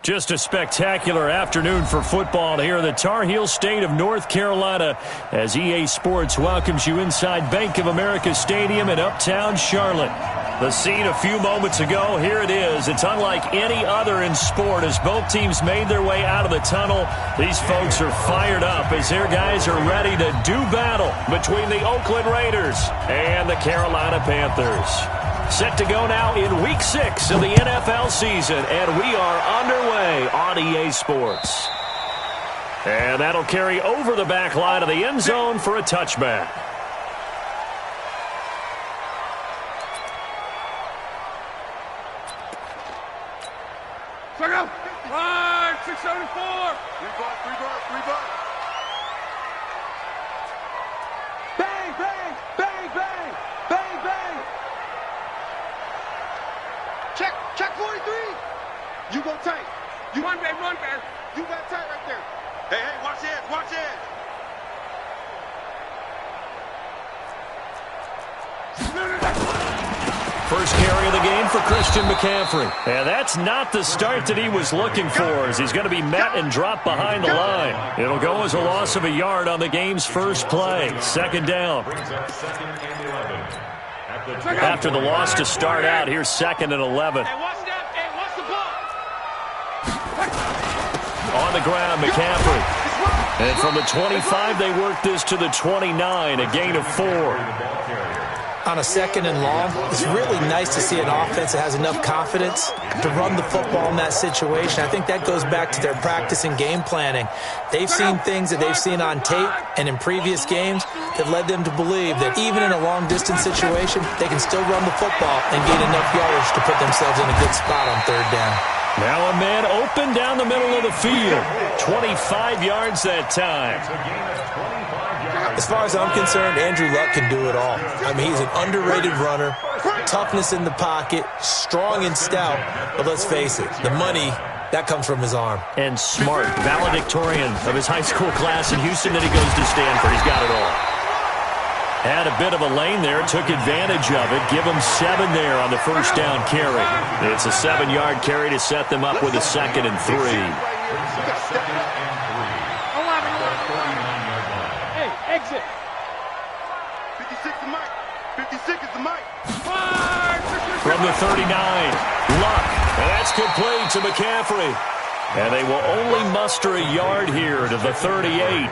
Just a spectacular afternoon for football here in the Tar Heel state of North Carolina as EA Sports welcomes you inside Bank of America Stadium in Uptown Charlotte. The scene a few moments ago, here it is. It's unlike any other in sport as both teams made their way out of the tunnel. These folks are fired up as their guys are ready to do battle between the Oakland Raiders and the Carolina Panthers. Set to go now in Week 6 of the NFL season, and we are underway on EA Sports. And that'll carry over the back line of the end zone for a touchback. Check out. 674. Three bucks. Bang, bang, bang, bang, bang, bang. Check 43. You go tight. You run back. You got tight right there. Hey, watch it. First carry of the game for Christian McCaffrey. And that's not the start that he was looking for as he's going to be met and dropped behind the line. It'll go as a loss of a yard on the game's first play. Second down. After the loss to start out, here's 2nd and 11. Watch the ball. On the ground, McCaffrey. And from the 25, they work this to the 29, a gain of 4. On a 2nd and long, it's really nice to see an offense that has enough confidence to run the football in that situation. I think that goes back to their practice and game planning. They've seen things that they've seen on tape and in previous games that led them to believe that even in a long-distance situation, they can still run the football and gain enough yardage to put themselves in a good spot on 3rd down. Now a man open down the middle of the field. 25 yards that time. As far as I'm concerned, Andrew Luck can do it all. I mean, he's an underrated runner, toughness in the pocket, strong and stout. But let's face it, the money, that comes from his arm. And smart, valedictorian of his high school class in Houston, then he goes to Stanford. He's got it all. Had a bit of a lane there, took advantage of it. Give him 7 there on the first down carry. It's a 7-yard carry to set them up with a 2nd and 3. Exit. 56 is the mic. From the 39, Luck. And that's complete to McCaffrey. And they will only muster a yard here to the 38.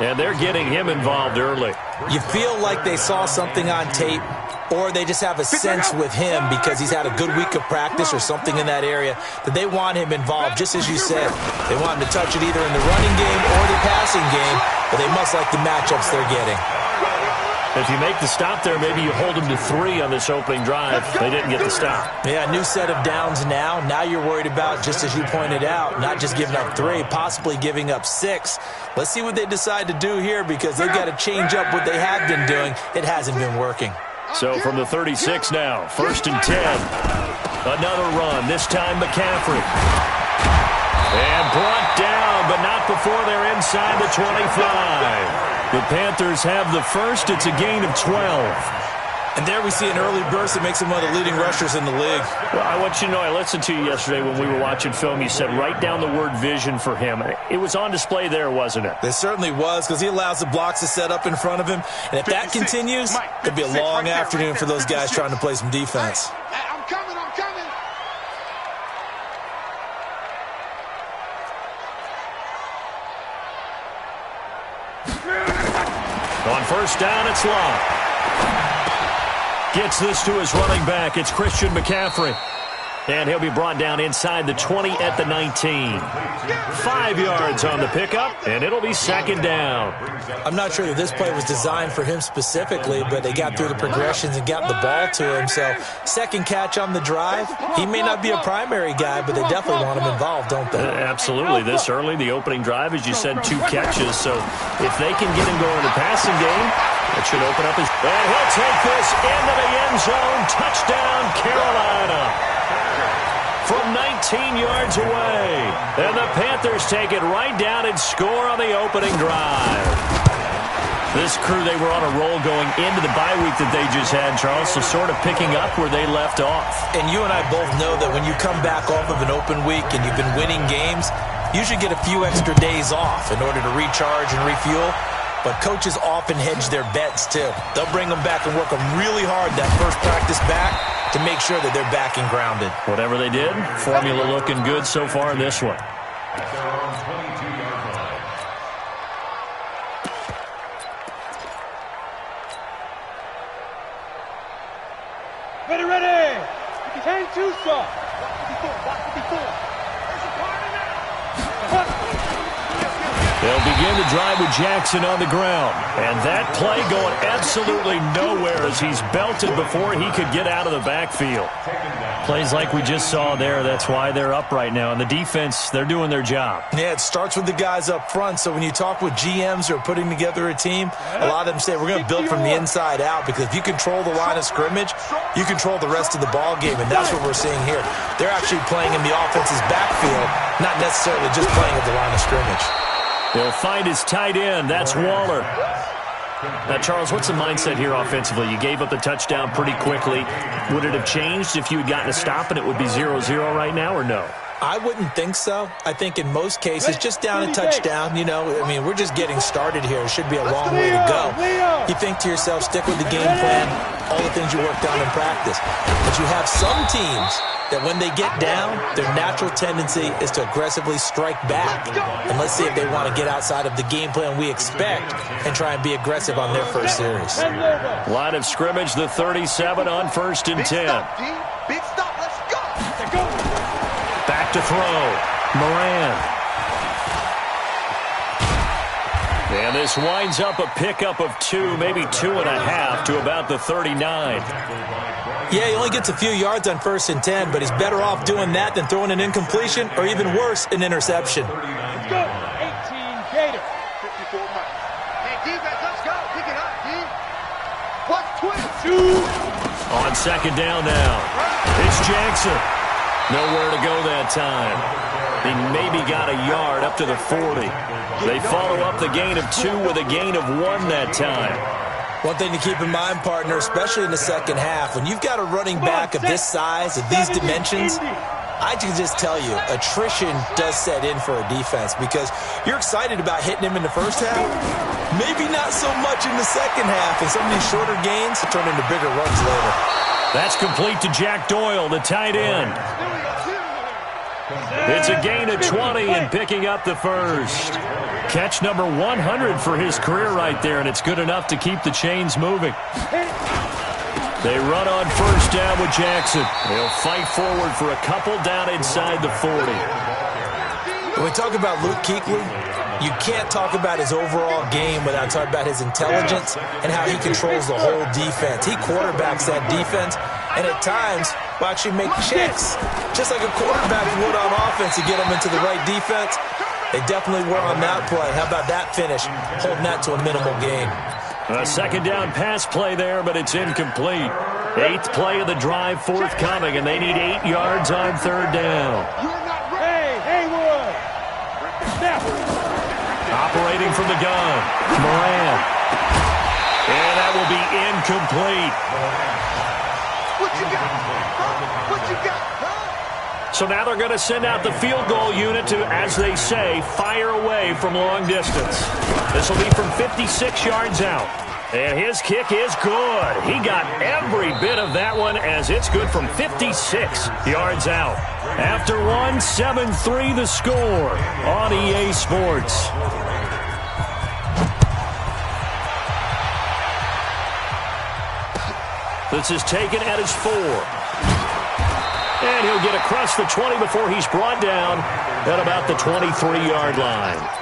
And they're getting him involved early. You feel like they saw something on tape, or they just have a sense with him because he's had a good week of practice or something in that area that they want him involved, just as you said. They want him to touch it either in the running game or the passing game, but they must like the matchups they're getting. If you make the stop there, maybe you hold them to 3 on this opening drive. They didn't get the stop. Yeah, new set of downs now. Now you're worried about, just as you pointed out, not just giving up 3, possibly giving up 6. Let's see what they decide to do here because they've got to change up what they have been doing. It hasn't been working. So from the 36 now, 1st and 10. Another run, this time McCaffrey. And brought down, but not before they're inside the 25. The Panthers have the first. It's a gain of 12. And there we see an early burst that makes him one of the leading rushers in the league. Well, I want you to know, I listened to you yesterday when we were watching film. You said write down the word vision for him. It was on display there, wasn't it? It certainly was because he allows the blocks to set up in front of him. And if that continues, it'll be a long afternoon for those guys trying to play some defense. I'm coming. On first down, it's Long. Gets this to his running back. It's Christian McCaffrey. And he'll be brought down inside the 20 at the 19. 5 yards on the pickup, and it'll be 2nd down. I'm not sure that this play was designed for him specifically, but they got through the progressions and got the ball to him. So, 2nd catch on the drive. He may not be a primary guy, but they definitely want him involved, don't they? Absolutely. This early, the opening drive, as you said, 2 catches. So, if they can get him going in the passing game, it should open up his... And he'll take this into the end zone. Touchdown, Carolina. From 19 yards away. And the Panthers take it right down and score on the opening drive. This crew, they were on a roll going into the bye week that they just had, Charles, so sort of picking up where they left off. And you and I both know that when you come back off of an open week and you've been winning games, you should get a few extra days off in order to recharge and refuel. But coaches often hedge their bets, too. They'll bring them back and work them really hard that first practice back to make sure that they're back and grounded. Whatever they did, formula looking good so far in this one. Ready. 10-2 stop. 54. They'll begin to drive with Jackson on the ground. And that play going absolutely nowhere as he's belted before he could get out of the backfield. Plays like we just saw there, that's why they're up right now. And the defense, they're doing their job. Yeah, it starts with the guys up front. So when you talk with GMs who are putting together a team, a lot of them say we're going to build from the inside out, because if you control the line of scrimmage, you control the rest of the ball game, and that's what we're seeing here. They're actually playing in the offense's backfield, not necessarily just playing at the line of scrimmage. They'll find his tight end. That's Waller. Now, Charles, what's the mindset here offensively? You gave up the touchdown pretty quickly. Would it have changed if you had gotten a stop and it would be 0-0 right now, or no? I wouldn't think so. I think in most cases, just down a touchdown, we're just getting started here. It should be a long way to go. You think to yourself, stick with the game plan, all the things you worked on in practice. But you have some teams that when they get down, their natural tendency is to aggressively strike back. And let's see if they want to get outside of the game plan we expect and try and be aggressive on their first series. Line of scrimmage, the 37 on 1st and 10. Big stop. Let's go. Back to throw. Moran. And this winds up a pickup of 2, maybe 2.5 to about the 39. Yeah, he only gets a few yards on 1st and 10, but he's better off doing that than throwing an incompletion or even worse, an interception. Let's go. 18 Gator. 54 Mike. Hey, defense, let's go. Pick it up, D. What's 22? On 2nd down now. It's Jackson. Nowhere to go that time. He maybe got a yard up to the 40. They follow up the gain of 2 with a gain of 1 that time. One thing to keep in mind, partner, especially in the second half, when you've got a running back of this size, of these dimensions, I can just tell you, attrition does set in for a defense, because you're excited about hitting him in the first half, maybe not so much in the second half, and some of these shorter gains turn into bigger runs later. That's complete to Jack Doyle, the tight end. It's a gain of 20 and picking up the first. Catch number 100 for his career right there, and it's good enough to keep the chains moving. They run on 1st down with Jackson. They'll fight forward for a couple down inside the 40. When we talk about Luke Kuechly, you can't talk about his overall game without talking about his intelligence and how he controls the whole defense. He quarterbacks that defense, and at times will actually make checks, just like a quarterback would on offense to get him into the right defense. They definitely were on that play. How about that finish, holding that to a minimal gain? A 2nd down pass play there, but it's incomplete. 8th play of the drive forthcoming, and they need 8 yards on 3rd down. Hey, Haywood. Snap. Operating from the gun, Moran. And that will be incomplete. What you got? Huh? What you got? Huh? So now they're going to send out the field goal unit to, as they say, fire away from long distance. This will be from 56 yards out. And his kick is good. He got every bit of that one, as it's good from 56 yards out. After one, 7-3 the score on EA Sports. This is taken at his 4. And he'll get across the 20 before he's brought down at about the 23-yard line.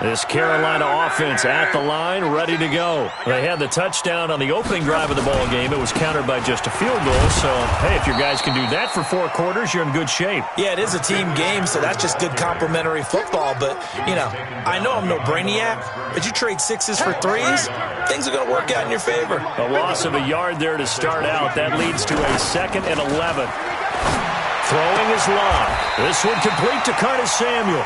This Carolina offense at the line, ready to go. They had the touchdown on the opening drive of the ball game. It was countered by just a field goal. So, hey, if your guys can do that for 4 quarters, you're in good shape. Yeah, it is a team game, so that's just good complimentary football. But, I know I'm no brainiac, but you trade 6s for 3s, things are going to work out in your favor. A loss of a yard there to start out. That leads to a 2nd and 11. Throwing is Locke. This one complete to Curtis Samuel.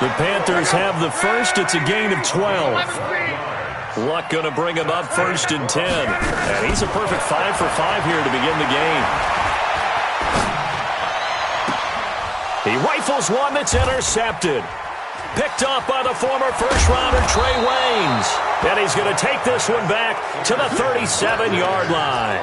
The Panthers have the first. It's a gain of 12. Luck going to bring him up 1st and 10. And he's a perfect 5 for 5 here to begin the game. He rifles one that's intercepted. Picked off by the former first-rounder Trey Waynes. And he's going to take this one back to the 37-yard line.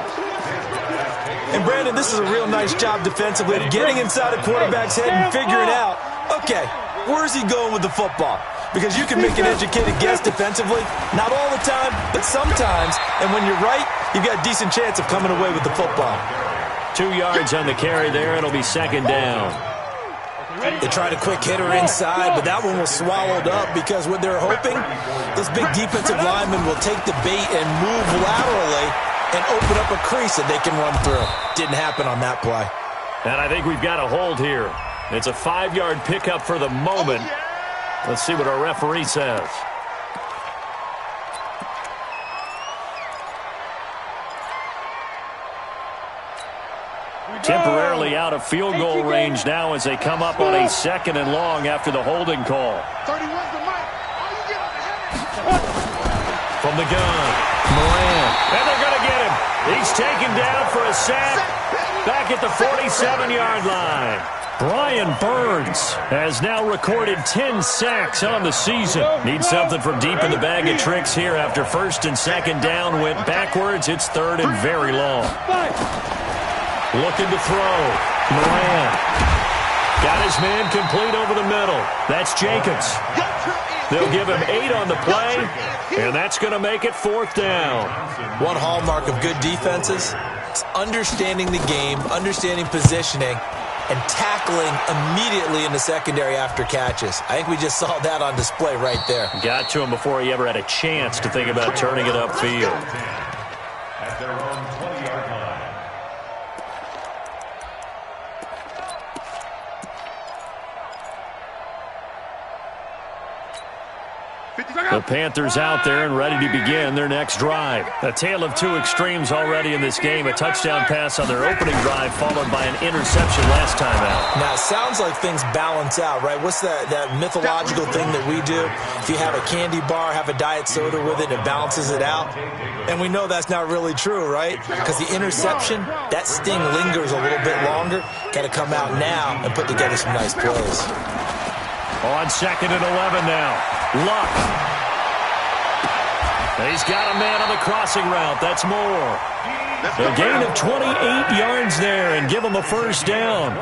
And, Brandon, this is a real nice job defensively of getting inside a quarterback's head and figuring out, okay, where's he going with the football? Because you can make an educated guess defensively, not all the time, but sometimes. And when you're right, you've got a decent chance of coming away with the football. 2 yards on the carry there. It'll be 2nd down. They tried a quick hitter inside, but that one was swallowed up because what they're hoping, this big defensive lineman will take the bait and move laterally and open up a crease that they can run through. Didn't happen on that play. And I think we've got a hold here. It's a 5-yard pickup for the moment. Let's see what our referee says. Temporarily out of field goal range now as they come up on a 2nd and long after the holding call. 31's the mic. From the gun, Moran. And they're going to get him. He's taken down for a sack back at the 47-yard line. Brian Burns has now recorded 10 sacks on the season. Needs something from deep in the bag of tricks here after 1st and 2nd down went backwards. It's 3rd and very long. Looking to throw. Moran. Got his man complete over the middle. That's Jacobs. They'll give him 8 on the play, and that's going to make it 4th down. One hallmark of good defenses is understanding the game, understanding positioning, and tackling immediately in the secondary after catches. I think we just saw that on display right there. Got to him before he ever had a chance to think about turning it upfield. At their own 20-yard line. The Panthers out there and ready to begin their next drive. A tale of 2 extremes already in this game. A touchdown pass on their opening drive followed by an interception last time out. Now, it sounds like things balance out, right? What's that mythological thing that we do? If you have a candy bar, have a diet soda with it, it balances it out. And we know that's not really true, right? Because the interception, that sting lingers a little bit longer. Got to come out now and put together some nice plays. On 2nd and 11 now. Luck. He's got a man on the crossing route. That's Moore. A gain of 28 yards there and give him a 1st down.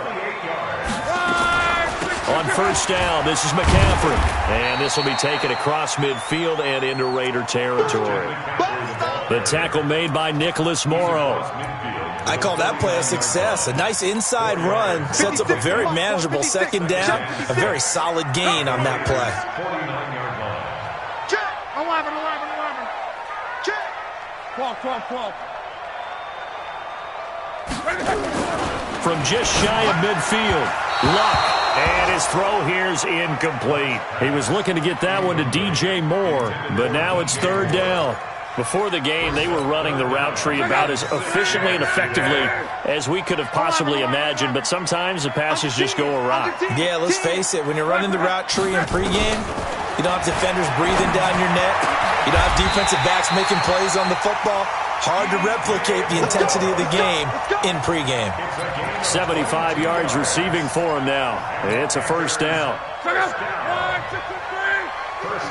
On 1st down, this is McCaffrey. And this will be taken across midfield and into Raider territory. The tackle made by Nicholas Morrow. I call that play a success. A nice inside run sets up a very manageable 2nd down. A very solid gain on that play. 49-yard line. 11. 12. From just shy of midfield, Luck. And his throw here's incomplete. He was looking to get that one to DJ Moore, but now it's 3rd down. Before the game, they were running the route tree about as efficiently and effectively as we could have possibly imagined, but sometimes the passes just go awry. Yeah, let's face it, when you're running the route tree in pregame, you don't have defenders breathing down your neck. You don't have defensive backs making plays on the football. Hard to replicate the intensity of the game in pregame. 75 yards receiving for him now. It's a 1st down. First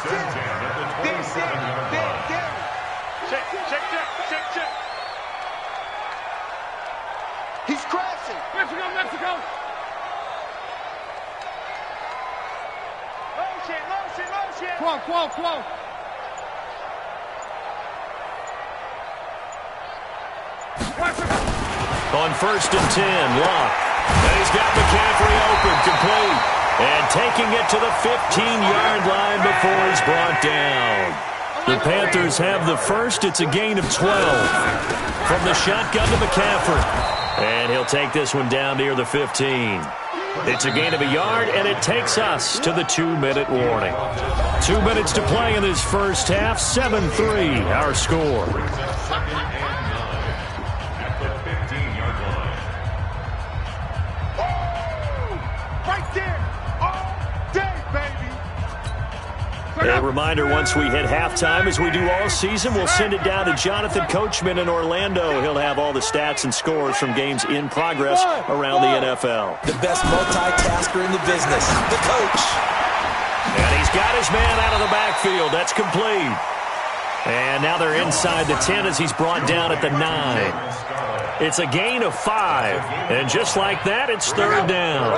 and 10 at the 27-yard line. Check. He's crashing. Mexico. Motion. 12. On 1st and 10, Locke. And he's got McCaffrey open, complete. And taking it to the 15-yard line before he's brought down. The Panthers have the first. It's a gain of 12. From the shotgun to McCaffrey. And he'll take this one down near the 15. It's a gain of a yard, and it takes us to the 2-minute warning. 2 minutes to play in this first half. 7-3, our score. At the 15-yard line. reminder, once we hit halftime, as we do all season, we'll send it down to Jonathan Coachman in Orlando. He'll have all the stats and scores from games in progress around the NFL. The best multitasker in the business, the coach. And he's got his man out of the backfield. That's complete. And now they're inside the 10 as he's brought down at the 9. It's a gain of 5. And just like that, it's third down.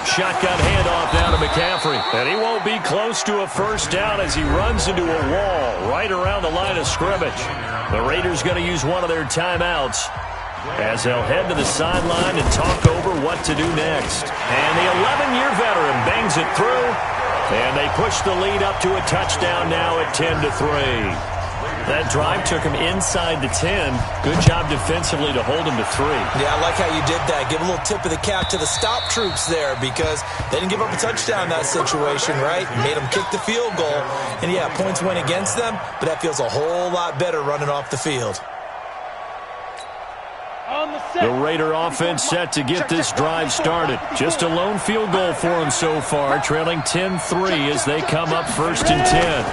Shotgun handoff down to McCaffrey. And he won't be close to a first down as he runs into a wall right around the line of scrimmage. The Raiders going to use one of their timeouts as they'll head to the sideline and talk over what to do next. And the 11-year veteran bangs it through, and they push the lead up to a touchdown now at 10-3. That drive took him inside the 10. Good job defensively to hold him to 3. Yeah, I like how you did that. Give a little tip of the cap to the stop troops there because they didn't give up a touchdown in that situation, right? Made them kick the field goal. And, yeah, points went against them, but that feels a whole lot better running off the field. The Raider offense set to get this drive started. Just a lone field goal for them so far, trailing 10-3 as they come up first and 10.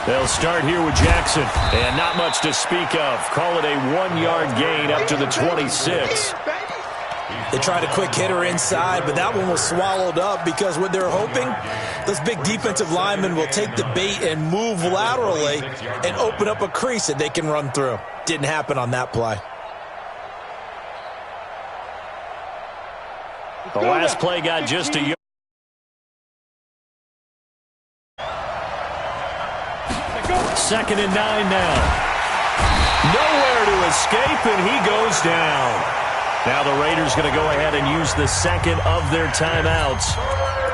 They'll start here with Jackson, and not much to speak of. Call it a 1-yard gain up to the 26. They tried a quick hitter inside, but that one was swallowed up because what they're hoping, those big defensive linemen will take the bait and move laterally and open up a crease that they can run through. Didn't happen on that play. The last play got just a yard. Second and 9 now. Nowhere to escape, and he goes down. Now the Raiders going to go ahead and use the second of their timeouts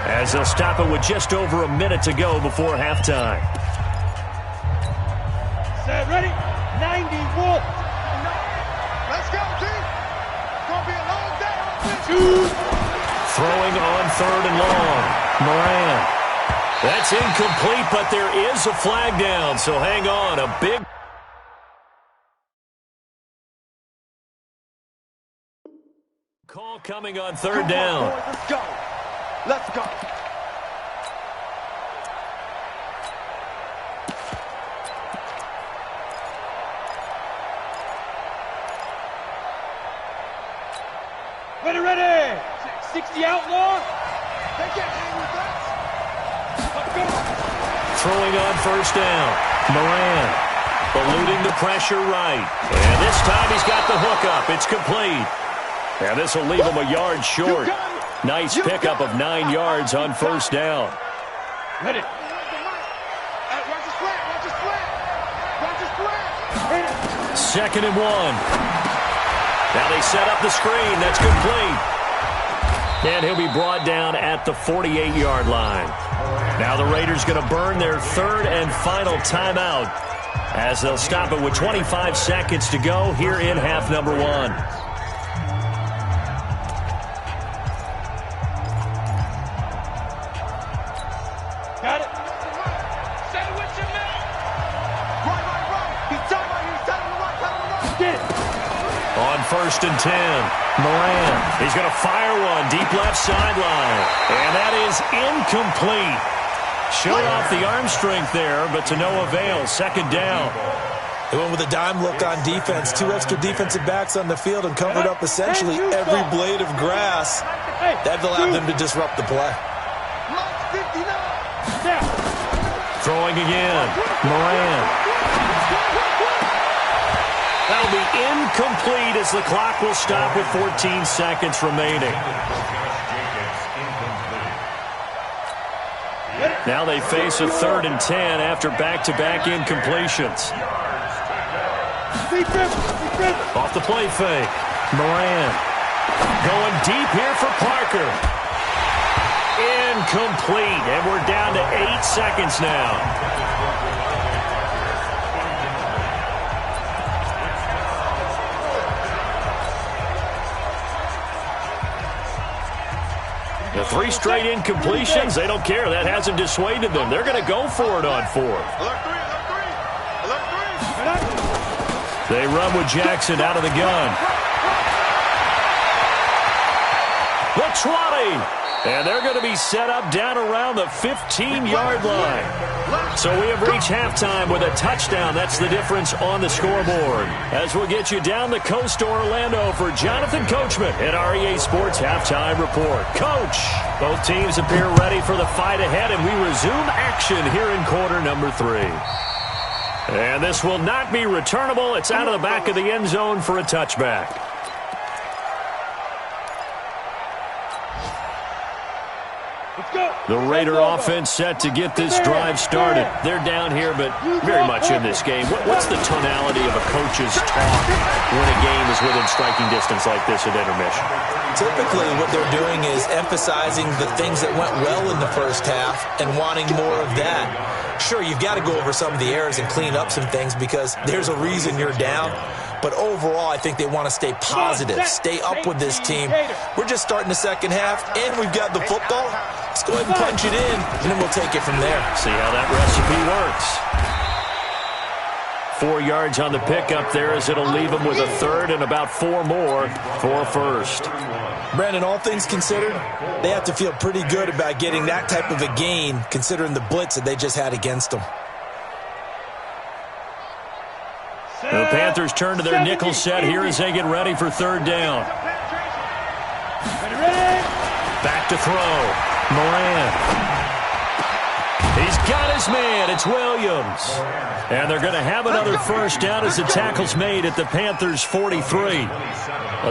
as they'll stop it with just over a minute to go before halftime. Set, ready? 91. Let's go, team. It's going to be a long day. Throwing on third and long. Moran. That's incomplete, but there is a flag down, so hang on. A big call coming on third down. Let's go. Let's go. Ready, ready. 60 outlaw. They can't hang with us. Throwing on first down. Moran eluding the pressure right. And this time he's got the hook up. It's complete. And this will leave him a yard short. Nice pickup of 9 yards on first down. Ready. Watch the slant. Watch the slant. Watch the slant. Second and 1. Now they set up the screen. That's complete. And he'll be brought down at the 48-yard line. Now the Raiders going to burn their third and final timeout as they'll stop it with 25 seconds to go here in half number 1. Got it. Say what you meant. Right. He's telling me. He's telling me right. Get it. On first and 10, Moran. He's going to fire one deep left sideline. And that is incomplete. Showed off the arm strength there, but to no avail. Second down. They went with a dime look on defense. 2 extra defensive backs on the field and covered up essentially every blade of grass. That allowed them to disrupt the play. Throwing again. Moran. That'll be incomplete as the clock will stop with 14 seconds remaining. Now they face a third and 10 after back-to-back incompletions. Off the play fake. Moran going deep here for Parker. Incomplete, and we're down to 8 seconds now. The 3 straight incompletions, they don't care. That hasn't dissuaded them. They're going to go for it on 4th. Alert 3. Alert 3. They run with Jackson out of the gun. The 20. And they're going to be set up down around the 15-yard line. So we have reached halftime with a touchdown. That's the difference on the scoreboard. As we'll get you down the coast to Orlando for Jonathan Coachman at our EA Sports Halftime Report. Coach, both teams appear ready for the fight ahead, and we resume action here in quarter number 3. And this will not be returnable. It's out of the back of the end zone for a touchback. The Raider offense set to get this drive started. They're down here, but very much in this game. What's the tonality of a coach's talk when a game is within striking distance like this at intermission? Typically, what they're doing is emphasizing the things that went well in the first half and wanting more of that. Sure, you've got to go over some of the errors and clean up some things because there's a reason you're down. But overall, I think they want to stay positive, stay up with this team. We're just starting the second half, and we've got the football. Let's go ahead and punch it in, and then we'll take it from there. See how that recipe works. 4 yards on the pickup there as it'll leave them with a third and about 4 more for first. Brandon, all things considered, they have to feel pretty good about getting that type of a gain considering the blitz that they just had against them. The Panthers turn to their nickel set here as they get ready for third down. Back to throw. Moran. He's got his man. It's Williams. And they're going to have another first down as the tackle's made at the Panthers' 43.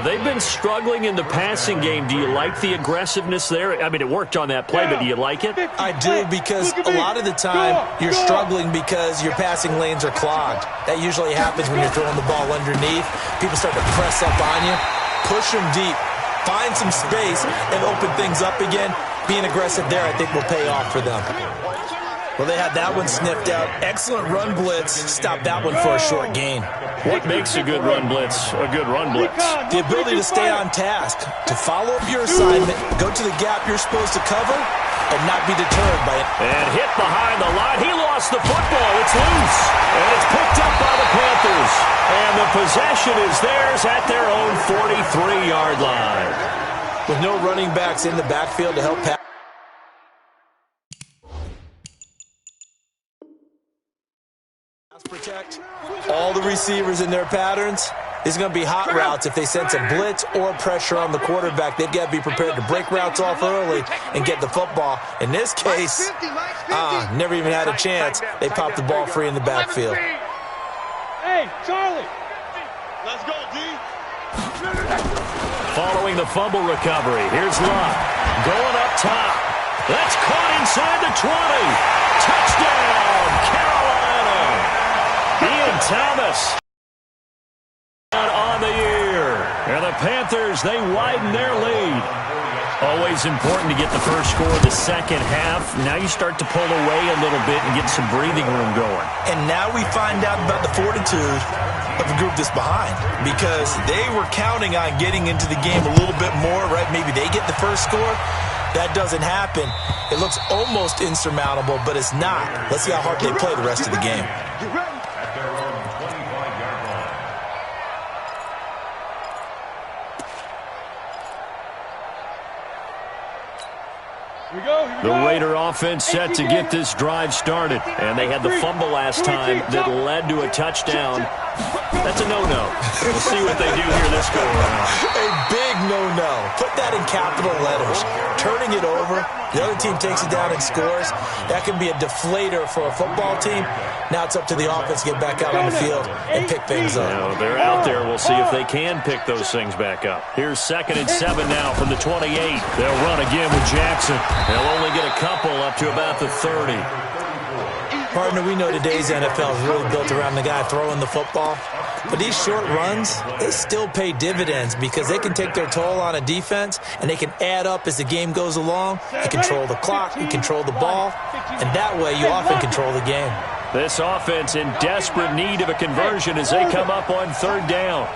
They've been struggling in the passing game. Do you like the aggressiveness there? I mean, it worked on that play, but do you like it? I do, because a lot of the time you're struggling because your passing lanes are clogged. That usually happens when you're throwing the ball underneath. People start to press up on you, push them deep, find some space, and open things up again. Being aggressive there, I think, will pay off for them. Well, they had that one sniffed out. Excellent run blitz. Stop that one for a short gain. What makes a good run blitz a good run blitz? The ability to stay on task, to follow up your assignment, go to the gap you're supposed to cover, and not be deterred by it. And hit behind the line. He lost the football. It's loose. And it's picked up by the Panthers. And the possession is theirs at their own 43-yard line. With no running backs in the backfield to help pass. Protect all the receivers in their patterns. These are going to be hot routes. If they sense a blitz or pressure on the quarterback, they've got to be prepared to break routes off early and get the football. In this case, never even had a chance. They popped the ball free in the backfield. Hey, Charlie. Let's go, D. Following the fumble recovery, here's Luck. Going up top. That's caught inside the 20. Touchdown, Carolina. Ian Thomas on the year. And the Panthers, they widen their lead. Always important to get the first score of the second half. Now you start to pull away a little bit and get some breathing room going. And now we find out about the fortitude of the group that's behind, because they were counting on getting into the game a little bit more, right? Maybe they get the first score. That doesn't happen. It looks almost insurmountable, but it's not. Let's see how hard they play the rest of the game. At their own 25-yard line. Here we go. The Raider offense set to get this drive started. And they had the fumble last time that led to a touchdown. That's a no-no. We'll see what they do here this go around. A big no-no. Put that in capital letters. Turning it over, the other team takes it down and scores. That can be a deflator for a football team. Now it's up to the offense to get back out on the field and pick things up. Now, they're out there. We'll see if they can pick those things back up. Here's 2nd and 7 now from the 28. They'll run again with Jackson. They'll only get a couple up to about the 30. Partner, we know today's NFL is really built around the guy throwing the football. But these short runs, they still pay dividends because they can take their toll on a defense, and they can add up as the game goes along. You control the clock, you control the ball, and that way you often control the game. This offense in desperate need of a conversion as they come up on 3rd down.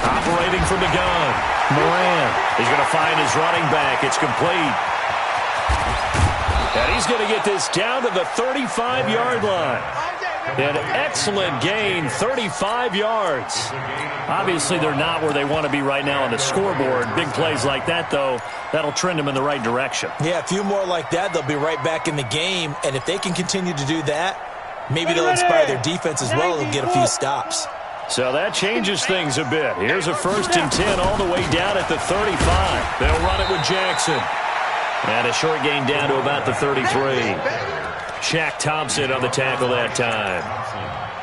Operating from the gun, Moran. He's going to find his running back. It's complete. And he's going to get this down to the 35-yard line. An excellent gain, 35 yards. Obviously, they're not where they want to be right now on the scoreboard. Big plays like that, though, that'll trend them in the right direction. Yeah, a few more like that, they'll be right back in the game. And if they can continue to do that, maybe they'll inspire their defense as well and get a few stops. So that changes things a bit. Here's a 1st and 10 all the way down at the 35. They'll run it with Jackson. And a short gain down to about the 33. Shaq Thompson on the tackle that time.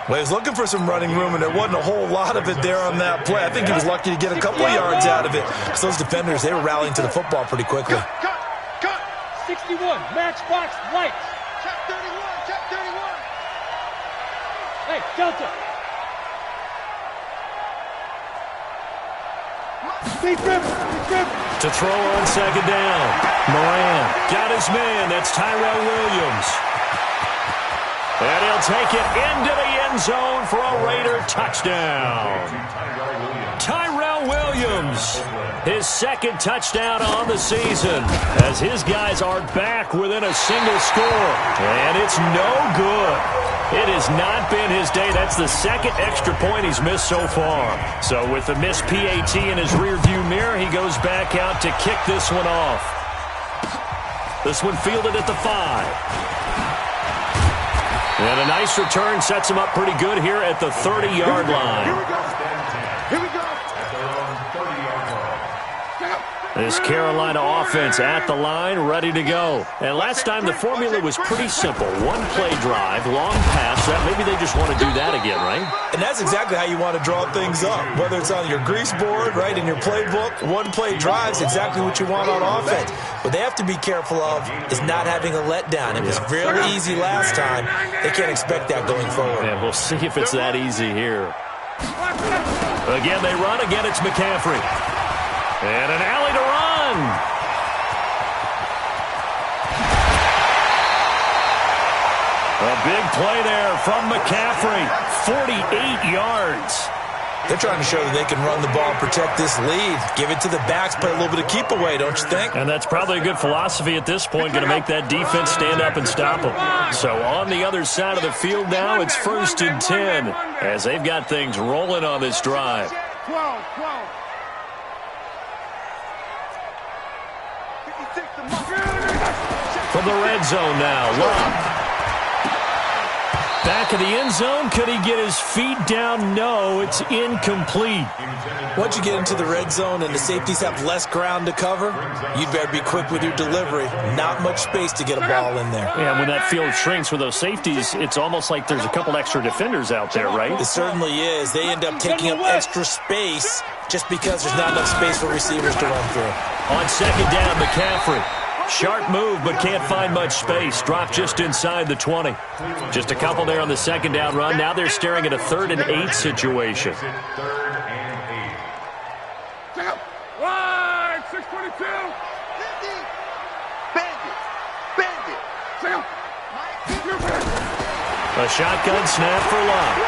Well, he was looking for some running room, and there wasn't a whole lot of it there on that play. I think he was lucky to get a couple of yards out of it, because those defenders, they were rallying to the football pretty quickly. Cut! 61, matchbox, lights. Check 31, check 31. Hey, Delta. Big rip. To throw on 2nd down. Moran got his man. That's Tyrell Williams. And he'll take it into the end zone for a Raider touchdown. Tyrell Williams, his 2nd touchdown on the season, as his guys are back within a single score. And it's no good. It has not been his day. That's the 2nd extra point he's missed so far. So with the missed PAT in his rearview mirror, he goes back out to kick this one off. This one fielded at the 5. And a nice return sets him up pretty good here at the 30-yard line. Here we go. This Carolina offense at the line, ready to go. And last time the formula was pretty simple. One-play drive, long pass. Maybe they just want to do that again, right? And that's exactly how you want to draw things up. Whether it's on your grease board, right, in your playbook, one-play drive's exactly what you want on offense. What they have to be careful of is not having a letdown. It was really easy last time. They can't expect that going forward. And we'll see if it's that easy here. Again, they run. Again, it's McCaffrey. And an alley to run. A big play there from McCaffrey. 48 yards. They're trying to show that they can run the ball and protect this lead. Give it to the backs, play a little bit of keep away, don't you think? And that's probably a good philosophy at this point, going to make that defense stand up and stop them. So on the other side of the field now, it's 1st and 10 as they've got things rolling on this drive. 12. From the red zone now, Love. Back of the end zone. Could he get his feet down? No, it's incomplete. Once you get into the red zone and the safeties have less ground to cover, you'd better be quick with your delivery. Not much space to get a ball in there. Yeah, when that field shrinks with those safeties, it's almost like there's a couple extra defenders out there, right? It certainly is. They end up taking up extra space just because there's not enough space for receivers to run through. On 2nd down, McCaffrey. Sharp move, but can't find much space. Dropped just inside the 20. Just a couple there on the 2nd down run. Now they're staring at a 3rd and 8 situation. 3rd and 8. Wide, 622. Bandit. A shotgun snap for Love.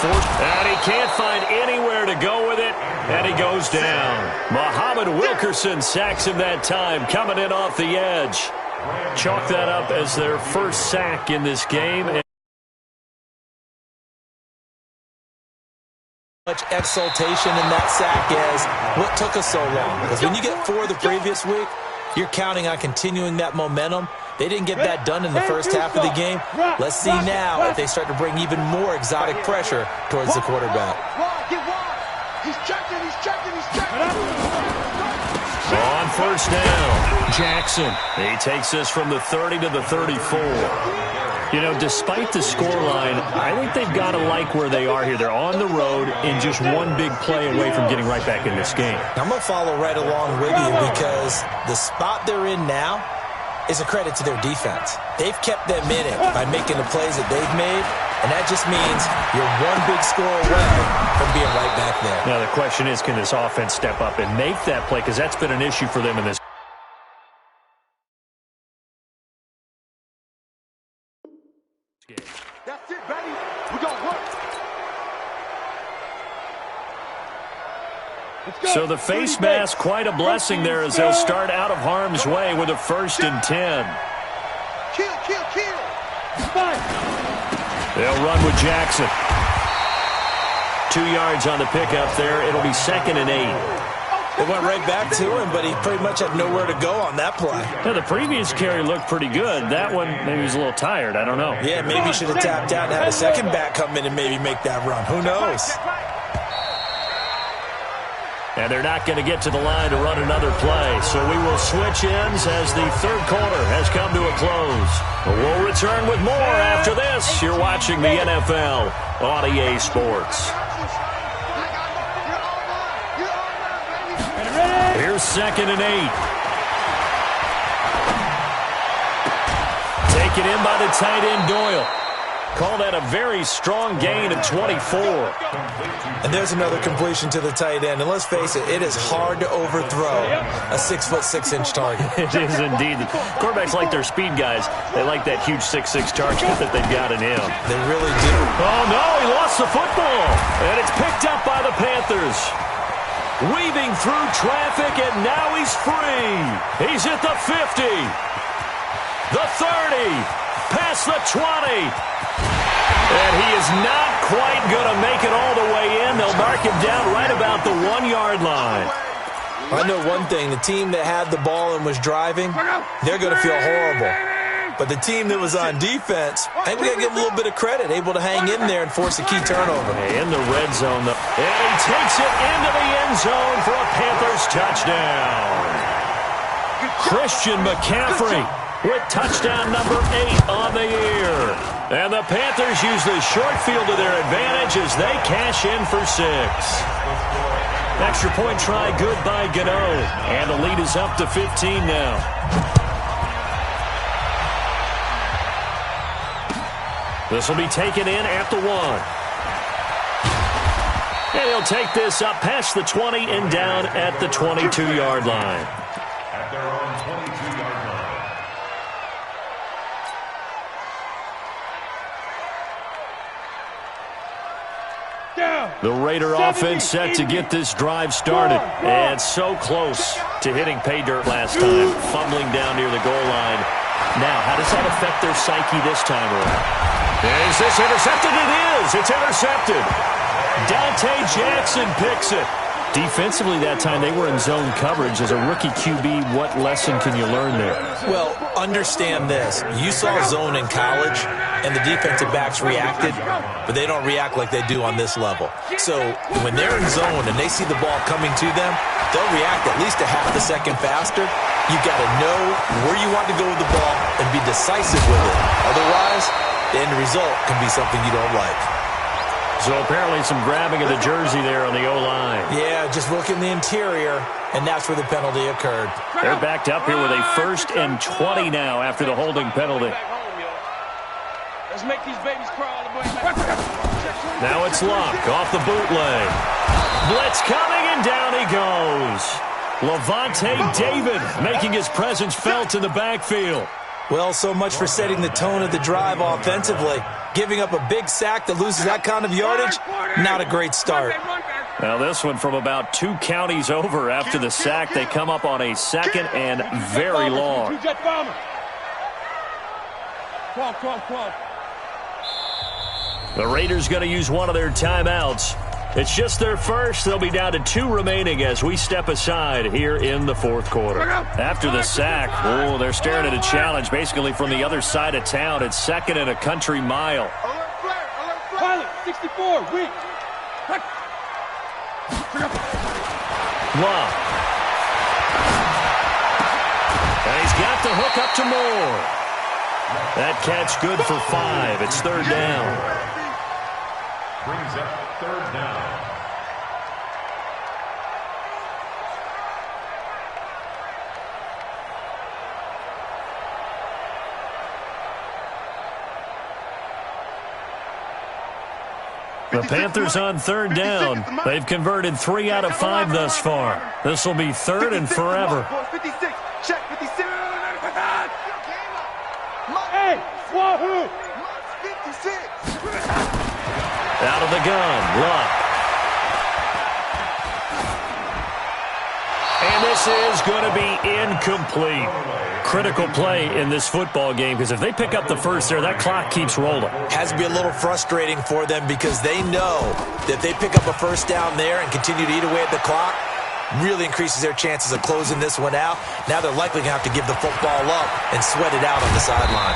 And he can't find anywhere to go with it, and he goes down. Muhammad Wilkerson sacks him that time, coming in off the edge. Chalk that up as their first sack in this game. Much exultation in that sack as what took us so long. Because when you get 4 the previous week, you're counting on continuing that momentum. They didn't get that done in the first half of the game. Let's see now if they start to bring even more exotic pressure towards the quarterback. He's checking. On 1st down, Jackson. He takes this from the 30 to the 34. You know, despite the scoreline, I think they've got to like where they are here. They're on the road and just one big play away from getting right back in this game. I'm going to follow right along with you because the spot they're in now is a credit to their defense. They've kept them in it by making the plays that they've made, and that just means you're one big score away from being right back there. Now the question is, can this offense step up and make that play? Because that's been an issue for them in this. That's it, baby. We gonna work. So the face mask, quite a blessing there as they'll start out of harm's way with a 1st and 10. Kill. They'll run with Jackson. 2 yards on the pickup there. It'll be 2nd and 8. They went right back to him, but he pretty much had nowhere to go on that play. Yeah, the previous carry looked pretty good. That one, maybe he was a little tired. I don't know. Yeah, maybe he should have tapped out and had a second back come in and maybe make that run. Who knows? And they're not going to get to the line to run another play. So we will switch ends as the third quarter has come to a close. But we'll return with more after this. You're watching the NFL on EA Sports. Here's 2nd and 8. Taken in by the tight end Doyle. Call that a very strong gain of 24. And there's another completion to the tight end. And let's face it, it is hard to overthrow a 6'6" target. It is indeed. Quarterbacks like their speed guys. They like that huge 6'6" target that they've got in him. They really do. Oh, no, he lost the football. And it's picked up by the Panthers. Weaving through traffic, and now he's free. He's at the 50, the 30, past the 20. And he is not quite going to make it all the way in. They'll mark him down right about the 1-yard line. I know one thing. The team that had the ball and was driving, they're going to feel horrible. But the team that was on defense, I think we got to give them a little bit of credit, able to hang in there and force a key turnover. In the red zone, and he takes it into the end zone for a Panthers touchdown. Christian McCaffrey with touchdown number 8 on the year. And the Panthers use the short field to their advantage as they cash in for 6. Extra point try good by Gano. And the lead is up to 15 now. This will be taken in at the 1. And he'll take this up past the 20 and down at the 22-yard line. At their own 22-yard line. The Raider offense set to get this drive started. And so close to hitting pay dirt last time, fumbling down near the goal line. Now, how does that affect their psyche this time around? Is this intercepted? It is. It's intercepted. Dante Jackson picks it. Defensively that time, they were in zone coverage. As a rookie QB, what lesson can you learn there? Well, understand this. You saw zone in college, and the defensive backs reacted, but they don't react like they do on this level. So when they're in zone and they see the ball coming to them, they'll react at least a half a second faster. You've got to know where you want to go with the ball and be decisive with it. Otherwise, the end result can be something you don't like. So apparently some grabbing of the jersey there on the O-line. Yeah, just look in the interior, and that's where the penalty occurred. They're backed up here with a 1st and 20 now after the holding penalty. Let's make these babies crawl all the way back. Now it's Luck off the bootleg. Blitz coming, and down he goes. Levante David making his presence felt in the backfield. Well, so much for setting the tone of the drive offensively. Giving up a big sack that loses that kind of yardage, not a great start. Now this one from about 2 counties over after the sack. They come up on a 2nd and very long. The Raiders going to use one of their timeouts. It's just their first. They'll be down to 2 remaining as we step aside here in the 4th quarter. After the sack, oh, they're staring at a challenge basically from the other side of town. It's 2nd and a country mile. Pilot, 64, weak. Love. And he's got the hook up to Moore. That catch good for 5. It's 3rd down. Brings up 3rd down. The Panthers on 3rd down. They've converted 3 out of 5 thus far. This will be 3rd and forever. 56, check 56. Hey, Wahoo! 56. Out of the gun, Luck. And this is going to be incomplete. critical play in this football game because if they pick up the first there, that clock keeps rolling. Has to be a little frustrating for them because they know that if they pick up a first down there and continue to eat away at the clock, really increases their chances of closing this one out. Now they're likely going to have to give the football up and sweat it out on the sideline.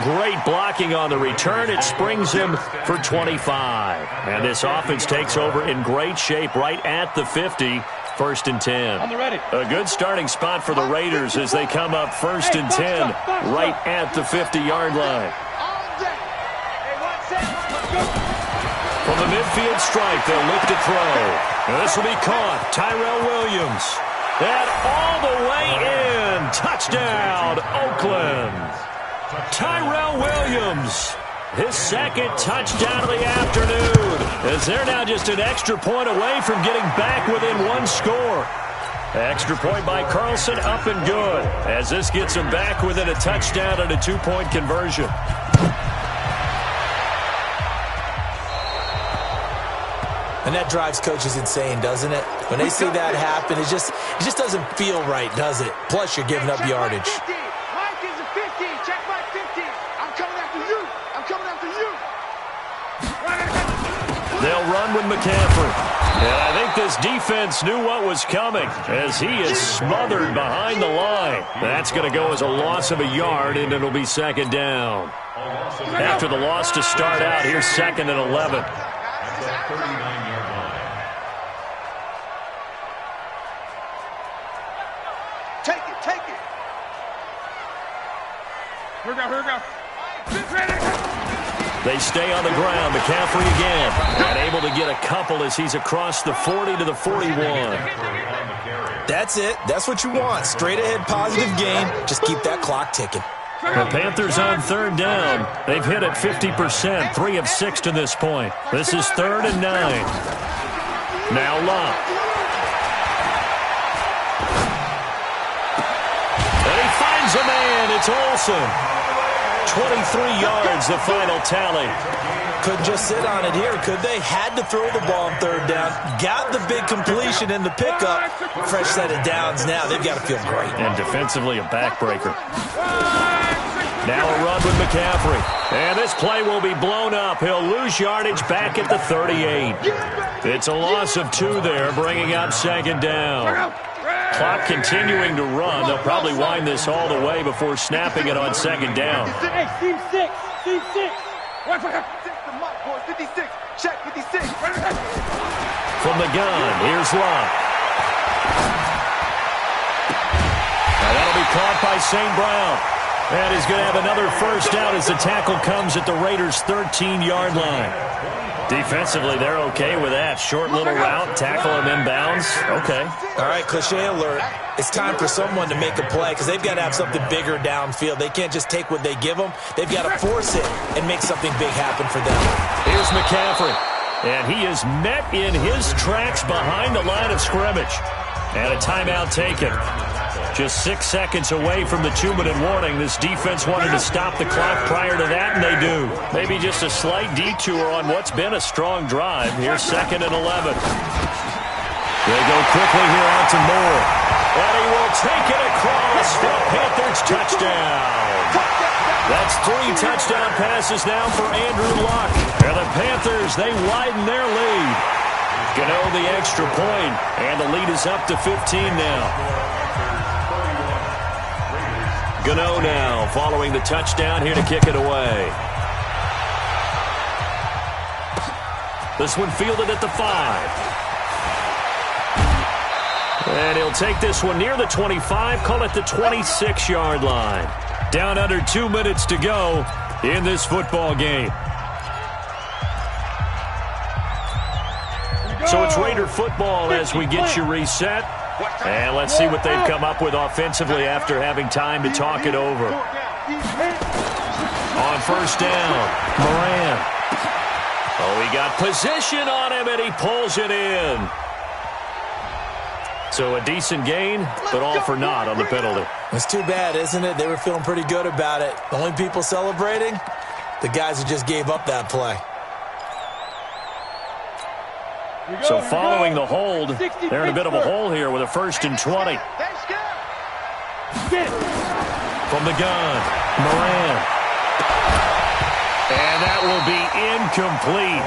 Great blocking on the return. It springs him for 25. And this offense takes over in great shape right at the 50. First and 10. A good starting spot for the Raiders as they come up first and 10 right at the 50-yard line. From the midfield stripe, they'll look to throw. This will be caught. Tyrell Williams. And all the way in. Touchdown, Oakland. Tyrell Williams. His second touchdown of the afternoon, as they're now just an extra point away from getting back within one score. Extra point by Carlson, up and good, as this gets them back within a touchdown and a two-point conversion. And that drives coaches insane, doesn't it? When they see that happen, it just doesn't feel right, does it? Plus, you're giving up yardage. They'll run with McCaffrey. And I think this defense knew what was coming as he is smothered behind the line. That's going to go as a loss of a yard, and it'll be second down. After the loss to start out, here's second and 11. Take it. Here we go. They stay on the ground. McCaffrey again. And able to get a couple as he's across the 40 to the 41. That's it. That's what you want. Straight ahead positive gain. Just keep that clock ticking. The Panthers on third down. They've hit it 50%, 3 of 6 to this point. This is 3rd and 9. Now Locke. And he finds a man. It's Olsen. 23 yards, the final tally. Couldn't just sit on it here, could they? Had to throw the ball on third down. Got the big completion in the pickup. Fresh set of downs now. They've got to feel great. And defensively, a backbreaker. Now a run with McCaffrey. And this play will be blown up. He'll lose yardage back at the 38. It's a loss of 2 there, bringing up second down. Clock continuing to run. They'll probably wind this all the way before snapping it on second down. Hey, Steve 6. Steve 6. 56. Check 56. From the gun, here's Locke. And that'll be caught by St. Brown. And he's going to have another first down as the tackle comes at the Raiders' 13-yard line. Defensively, they're okay with that. Short little route, tackle him inbounds. Okay. All right, cliche alert. It's time for someone to make a play because they've got to have something bigger downfield. They can't just take what they give them. They've got to force it and make something big happen for them. Here's McCaffrey. And he is met in his tracks behind the line of scrimmage. And a timeout taken. Just 6 seconds away from the 2-minute warning. This defense wanted to stop the clock prior to that, and they do. Maybe just a slight detour on what's been a strong drive. Here's second and 11. They go quickly here out to Moore. And he will take it across for a Panthers touchdown. That's 3 touchdown passes now for Andrew Luck. And the Panthers, they widen their lead. Gano the extra point, and the lead is up to 15 now. Gano now following the touchdown here to kick it away. This one fielded at the 5. And he'll take this one near the 25, call it the 26-yard line. Down under 2 minutes to go in this football game. So it's Raider football as we get you reset. And let's see what they've come up with offensively after having time to talk it over. On first down, Moran. Oh, he got position on him, and he pulls it in. So a decent gain, but all for naught on the penalty. It's too bad, isn't it? They were feeling pretty good about it. The only people celebrating, the guys who just gave up that play. So following the hold, they're in a bit of a hole here with a 1st and 20. From the gun, Moran. And that will be incomplete.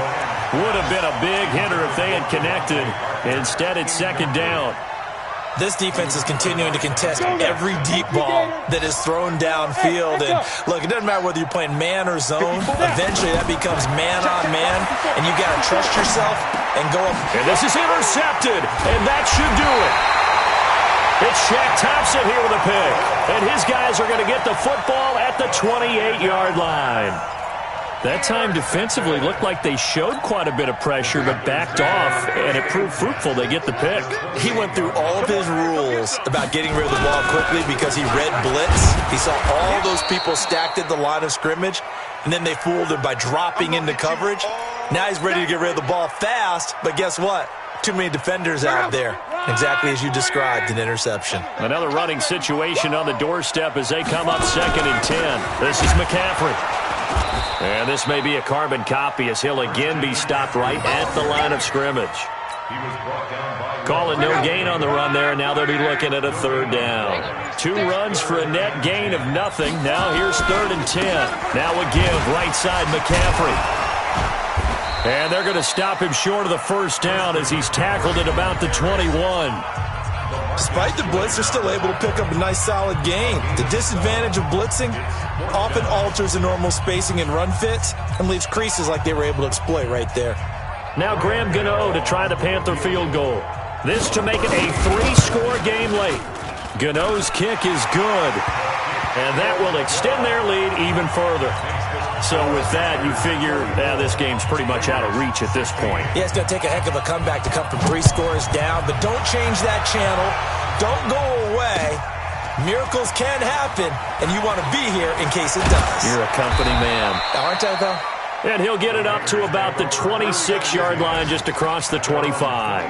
Would have been a big hitter if they had connected. Instead, it's second down. This defense is continuing to contest every deep ball that is thrown downfield. And, look, it doesn't matter whether you're playing man or zone. Eventually, that becomes man-on-man, and you got to trust yourself and go up. And this is intercepted, and that should do it. It's Shaq Thompson here with a pick. And his guys are going to get the football at the 28-yard line. That time defensively looked like they showed quite a bit of pressure but backed off, and it proved fruitful. They get the pick. He went through all of his rules about getting rid of the ball quickly because he read blitz. He saw all those people stacked at the line of scrimmage, and then they fooled him by dropping into coverage. Now he's ready to get rid of the ball fast, but guess what? Too many defenders out there. Exactly as you described, an interception. Another running situation on the doorstep as they come up 2nd and 10. This is McCaffrey. And this may be a carbon copy as he'll again be stopped right at the line of scrimmage. Calling no gain on the run there, and now they'll be looking at a 3rd down. 2 runs for a net gain of nothing. Now here's 3rd and 10. Now a give right side McCaffrey. And they're going to stop him short of the 1st down as he's tackled at about the 21. Despite the blitz, they're still able to pick up a nice solid gain. The disadvantage of blitzing often alters the normal spacing and run fits and leaves creases like they were able to exploit right there. Now Graham Gano to try the Panther field goal. This to make it a 3-score game late. Gano's kick is good, and that will extend their lead even further. So with that, you figure this game's pretty much out of reach at this point. Yeah, it's going to take a heck of a comeback to come from 3 scores down, but don't change that channel. Don't go away. Miracles can happen, and you want to be here in case it does. You're a company man. Aren't I, though? And he'll get it up to about the 26-yard line just across the 25.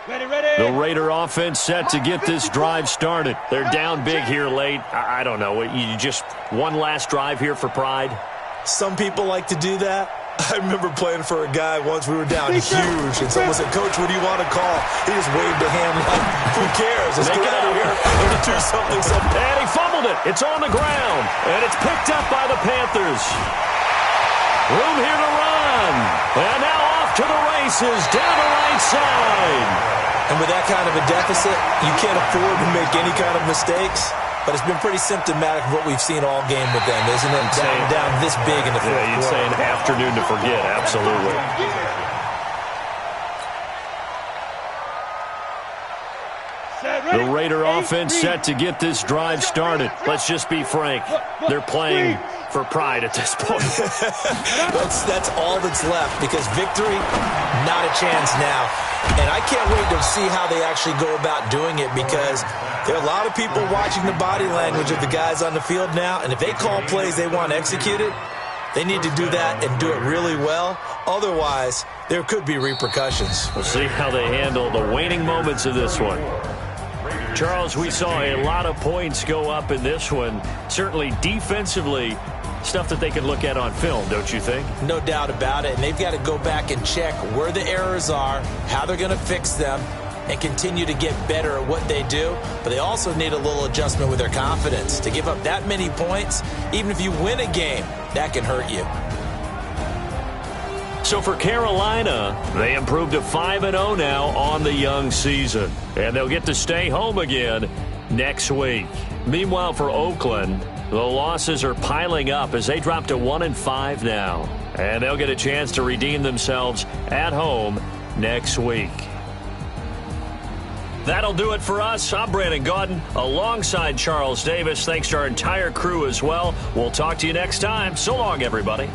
The Raider offense set to get this drive started. They're down big here late. I don't know. You just one last drive here for pride? Some people like to do that. I remember playing for a guy once. We were down huge, and someone said, "Coach, what do you want to call?" He just waved a hand like, "Who cares? Let's get out of here and do something." And he fumbled it. It's on the ground, and it's picked up by the Panthers. Room here to run. And now off to the races down the right side. And with that kind of a deficit, you can't afford to make any kind of mistakes. But it's been pretty symptomatic of what we've seen all game with them, isn't it? Down this big in the fourth quarter. You'd say an afternoon to forget, absolutely. The Raider offense set to get this drive started. Let's just be frank. They're playing for pride at this point. That's all that's left because victory, not a chance now. And I can't wait to see how they actually go about doing it because there are a lot of people watching the body language of the guys on the field now. And if they call plays they want executed, they need to do that and do it really well. Otherwise, there could be repercussions. We'll see how they handle the waning moments of this one. Charles, we saw a lot of points go up in this one. Certainly defensively, stuff that they can look at on film, don't you think? No doubt about it. And they've got to go back and check where the errors are, how they're going to fix them, and continue to get better at what they do. But they also need a little adjustment with their confidence. To give up that many points, even if you win a game, that can hurt you. So for Carolina, they improved to 5-0 now on the young season. And they'll get to stay home again next week. Meanwhile, for Oakland, the losses are piling up as they drop to 1-5 now. And they'll get a chance to redeem themselves at home next week. That'll do it for us. I'm Brandon Gaudin alongside Charles Davis. Thanks to our entire crew as well. We'll talk to you next time. So long, everybody.